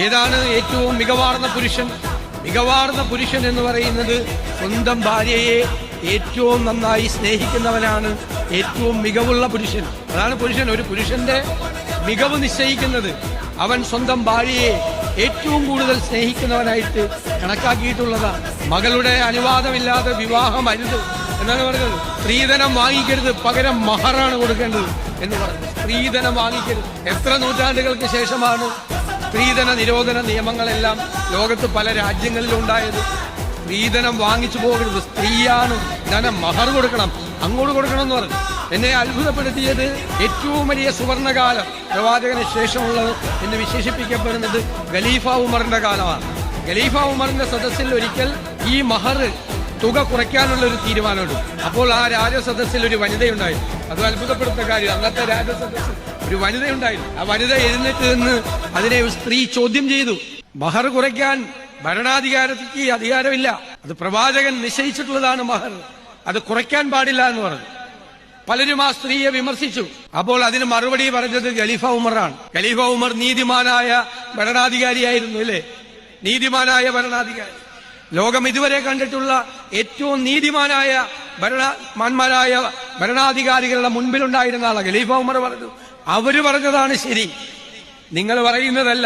ഏതാണ് ഏറ്റവും മികവാർന്ന പുരുഷൻ? മികവാർന്ന പുരുഷൻ എന്ന് പറയുന്നത് സ്വന്തം ഭാര്യയെ ഏറ്റവും നന്നായി സ്നേഹിക്കുന്നവനാണ് ഏറ്റവും മികവുള്ള പുരുഷൻ. അതാണ് പുരുഷൻ. ഒരു പുരുഷന്റെ മികവ് നിശ്ചയിക്കുന്നത് അവൻ സ്വന്തം ഭാര്യയെ ഏറ്റവും കൂടുതൽ സ്നേഹിക്കുന്നവനായിട്ട് കണക്കാക്കിയിട്ടുള്ളതാണ്. മകളുടെ അനുവാദമില്ലാതെ വിവാഹം അരുത് എന്നാണ് പറഞ്ഞത്. സ്ത്രീധനം വാങ്ങിക്കരുത്, പകരം മഹറാണ് കൊടുക്കേണ്ടത് എന്ന് പറഞ്ഞു. സ്ത്രീധനം വാങ്ങിക്കരുത്. എത്ര നൂറ്റാണ്ടുകൾക്ക് ശേഷമാണ് സ്ത്രീധന നിരോധന നിയമങ്ങളെല്ലാം ലോകത്ത് പല രാജ്യങ്ങളിലും ഉണ്ടായത്. സ്ത്രീധനം വാങ്ങിച്ചു പോകരുത്, സ്ത്രീയാണ് ധനം, മഹർ കൊടുക്കണം, അങ്ങോട്ട് കൊടുക്കണം എന്ന് പറഞ്ഞു. എന്നെ അത്ഭുതപ്പെടുത്തിയത് ഏറ്റവും വലിയ സുവർണകാലം പ്രവാചകന് ശേഷമുള്ളത് എന്ന് വിശേഷിപ്പിക്കപ്പെടുന്നത് ഖലീഫ ഉമറിന്റെ കാലമാണ്. ഖലീഫ ഉമറിന്റെ സദസ്സിൽ ഒരിക്കൽ ഈ മഹർ തുക കുറയ്ക്കാനുള്ള ഒരു തീരുമാനമുണ്ട്. അപ്പോൾ ആ രാജസദസ്സിൽ ഒരു വനിതയുണ്ടായിരുന്നു. അത് അത്ഭുതപ്പെടുത്തുന്ന കാര്യം. അന്നത്തെ രാജസദസ്സിൽ ഒരു വനിതയുണ്ടായിരുന്നു. ആ വനിത എഴുന്നേറ്റ് നിന്ന് അതിനെ സ്ത്രീ ചോദ്യം ചെയ്തു. മഹർ കുറയ്ക്കാൻ ഭരണാധികാരിക്ക് അധികാരമില്ല, അത് പ്രവാചകൻ നിശ്ചയിച്ചിട്ടുള്ളതാണ് മഹർ, അത് കുറയ്ക്കാൻ പാടില്ല എന്ന് പറഞ്ഞു. പലരും ആ സ്ത്രീയെ വിമർശിച്ചു. അപ്പോൾ അതിന് മറുപടി പറഞ്ഞത് ഖലീഫ ഉമറാണ്. ഖലീഫ ഉമർ നീതിമാനായ ഭരണാധികാരിയായിരുന്നു, അല്ലേ? നീതിമാനായ ഭരണാധികാരി. ലോകം ഇതുവരെ കണ്ടിട്ടുള്ള ഏറ്റവും നീതിമാനായ ഭരണമാന്മാരായ ഭരണാധികാരികളുടെ മുൻപിലുണ്ടായിരുന്ന ആളാണ് ഖലീഫ ഉമർ. പറഞ്ഞു, അവര് പറഞ്ഞതാണ് ശരി, നിങ്ങൾ പറയുന്നതല്ല.